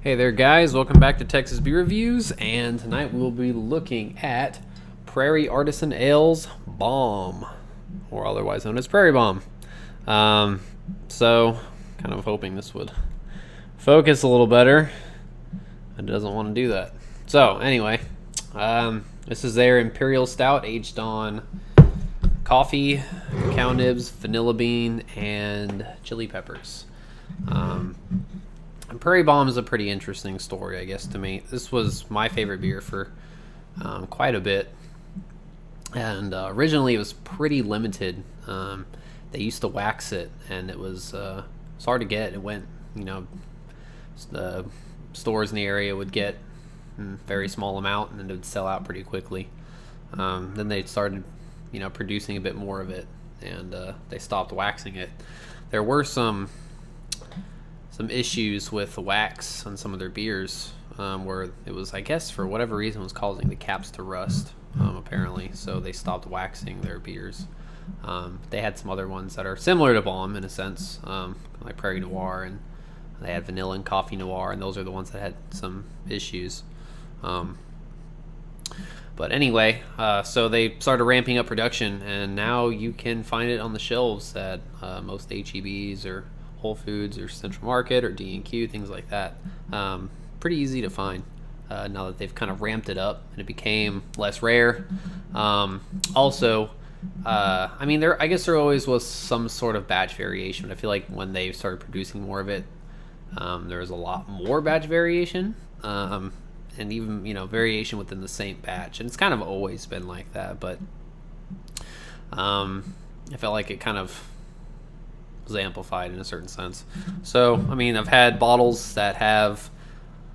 Hey there guys, welcome back to Texas Beer Reviews, and tonight we'll be looking at Prairie Artisan Ale's Bomb, or otherwise known as Prairie Bomb. So, kind of hoping this would focus a little better. It doesn't want to do that. So, anyway, this is their Imperial Stout aged on coffee, cacao nibs, vanilla bean, and chili peppers. Prairie Bomb is a pretty interesting story, I guess, to me. This was my favorite beer for quite a bit, and originally it was pretty limited. They used to wax it, and it was it's hard to get. It went, the stores in the area would get a very small amount, and then it would sell out pretty quickly. Then they started, producing a bit more of it, and they stopped waxing it. There were some issues with the wax on some of their beers, where it was, I guess, for whatever reason, was causing the caps to rust, apparently. So they stopped waxing their beers. They had some other ones that are similar to Bomb in a sense, like Prairie Noir, and they had Vanilla and Coffee Noir, and those are the ones that had some issues. But anyway, so they started ramping up production, and now you can find it on the shelves at most HEBs or Whole Foods or Central Market or D&Q, things like that. Pretty easy to find now that they've kind of ramped it up and it became less rare. Also, I guess there always was some sort of batch variation. I feel like when they started producing more of it, there was a lot more batch variation, and even variation within the same batch. And it's kind of always been like that, but I felt like it kind of was amplified in a certain sense. So, I've had bottles that have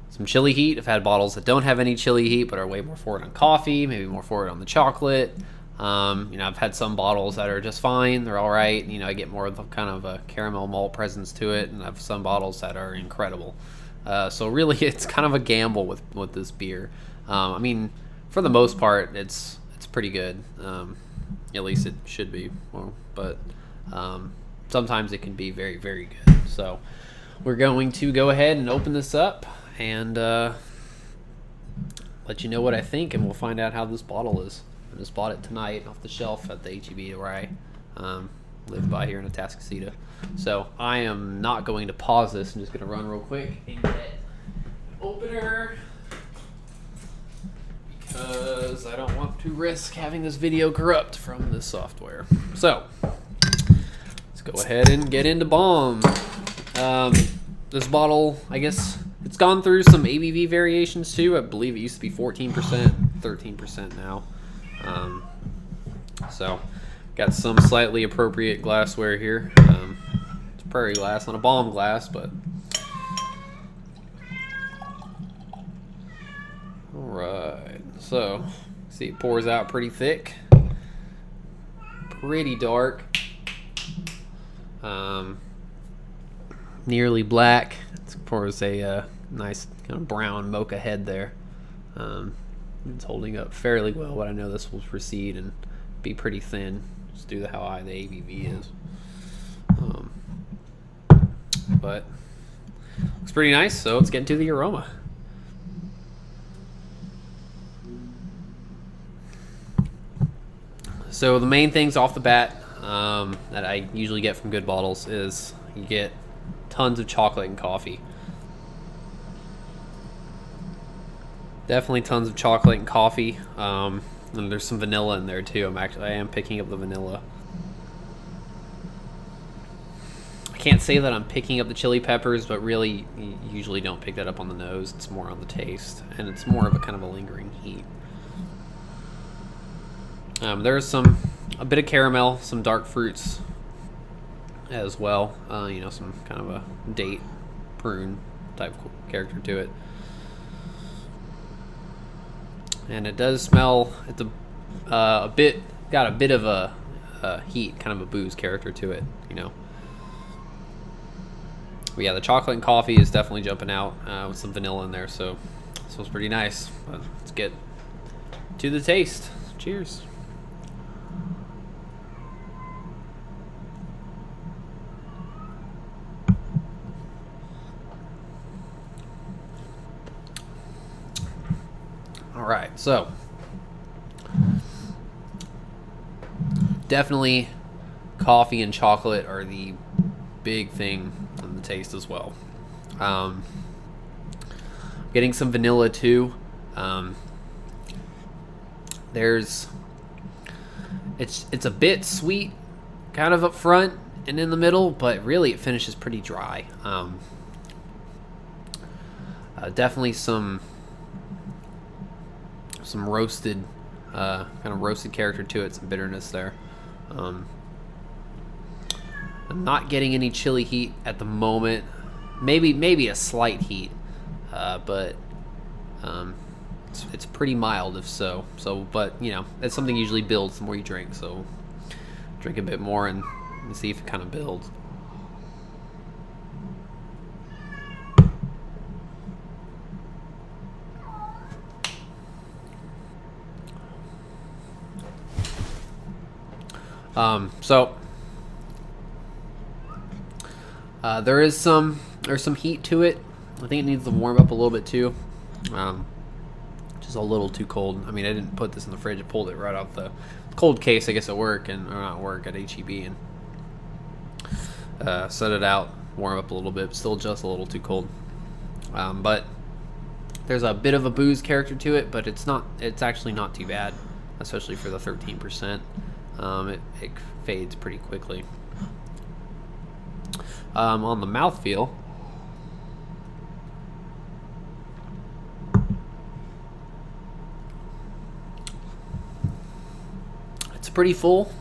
some chili heat. I've had bottles that don't have any chili heat but are way more forward on coffee, maybe more forward on the chocolate. I've had some bottles that are just fine. They're all right. I get more of the kind of a caramel malt presence to it, and I have some bottles that are incredible. So really, it's kind of a gamble with this beer. For the most part, it's pretty good. At least it should be. But sometimes it can be very, very good. So we're going to go ahead and open this up and let you know what I think, and we'll find out how this bottle is. I just bought it tonight off the shelf at the HEB where I live by here in Atascocita. So I am not going to pause this. I'm just going to run real quick and get an opener, because I don't want to risk having this video corrupt from this software. So let's go ahead and get into Bomb. This bottle, I guess, it's gone through some ABV variations too. I believe it used to be 14%, 13% now. So got some slightly appropriate glassware here. It's Prairie glass, not a Bomb glass, but alright. So see, it pours out pretty thick, pretty dark, nearly black. It pours a nice kind of brown mocha head there. It's holding up fairly well, but I know this will recede and be pretty thin just due to how high the ABV is. But looks pretty nice, so let's get into the aroma. So the main things off the bat that I usually get from good bottles is you get tons of chocolate and coffee. Definitely tons of chocolate and coffee. And there's some vanilla in there too. I am picking up the vanilla. I can't say that I'm picking up the chili peppers, but really you usually don't pick that up on the nose. It's more on the taste, and it's more of a kind of a lingering heat. There's a bit of caramel, some dark fruits as well. Some kind of a date, prune type character to it. And it does smell, it's got a bit of a heat, kind of a booze character to it, But yeah, the chocolate and coffee is definitely jumping out with some vanilla in there, so it smells pretty nice. But let's get to the taste. Cheers. All right, so definitely coffee and chocolate are the big thing in the taste as well. Getting some vanilla too. There's it's a bit sweet, kind of up front and in the middle, but really it finishes pretty dry. Definitely some roasted, kind of roasted character to it, some bitterness there. I'm not getting any chili heat at the moment. Maybe a slight heat, but it's pretty mild if so. But it's something usually builds the more you drink. So drink a bit more and see if it kind of builds. There's some heat to it. I think it needs to warm up a little bit too. Just a little too cold. I mean, I didn't put this in the fridge. I pulled it right out the cold case, I guess, at work, or not at work, at HEB, and set it out, warm up a little bit. Still just a little too cold. But there's a bit of a booze character to it, but it's actually not too bad, especially for the 13%. It fades pretty quickly. On the mouthfeel, it's pretty full.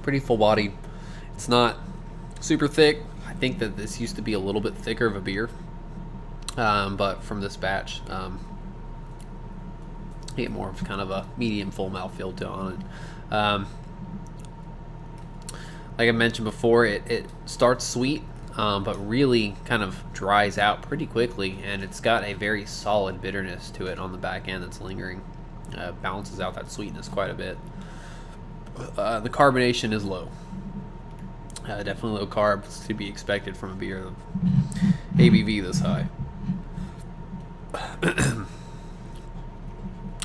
Pretty full bodied. It's not super thick. I think that this used to be a little bit thicker of a beer, but from this batch, I get more of kind of a medium full mouthfeel on it. Like I mentioned before, it starts sweet, but really kind of dries out pretty quickly, and it's got a very solid bitterness to it on the back end that's lingering. Balances out that sweetness quite a bit. The carbonation is low. Definitely low carbs to be expected from a beer of ABV this high.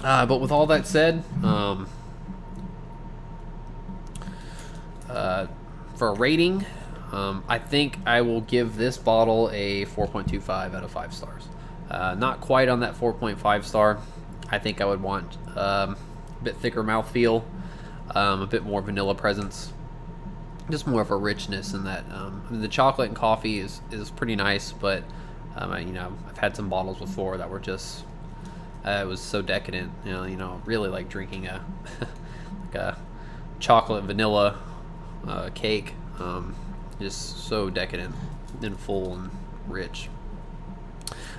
But with all that said, for a rating, I think I will give this bottle a 4.25 out of 5 stars. Not quite on that 4.5 star. I think I would want a bit thicker mouthfeel, a bit more vanilla presence, just more of a richness in that. I mean, the chocolate and coffee is pretty nice, but I've had some bottles before that were just it was so decadent. Really like drinking a like a chocolate vanilla cake. Just so decadent and full and rich.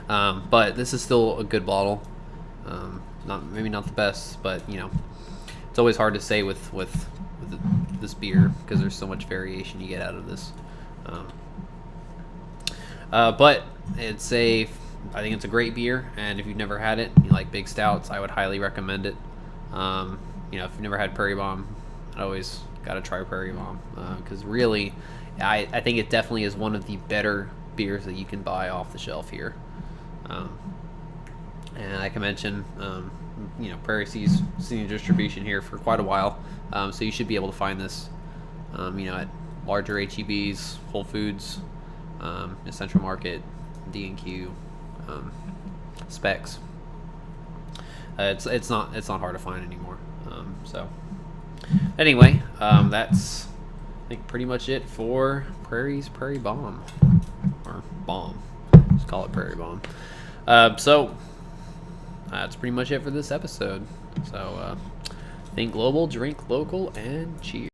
But this is still a good bottle. Maybe not the best, but it's always hard to say with this beer because there's so much variation you get out of this. But I think it's a great beer, and if you've never had it, you like big stouts, I would highly recommend it. If you've never had Prairie Bomb, I always got to try Prairie Bomb because really, I think it definitely is one of the better beers that you can buy off the shelf here. And like I mentioned, Prairie Sea's seen distribution here for quite a while, so you should be able to find this, at larger HEBs, Whole Foods, Central Market, D&Q, Specs. It's not hard to find anymore. So anyway, that's I think pretty much it for Prairie Bomb, or Bomb. Just call it Prairie Bomb. So that's pretty much it for this episode. So think global, drink local, and cheers.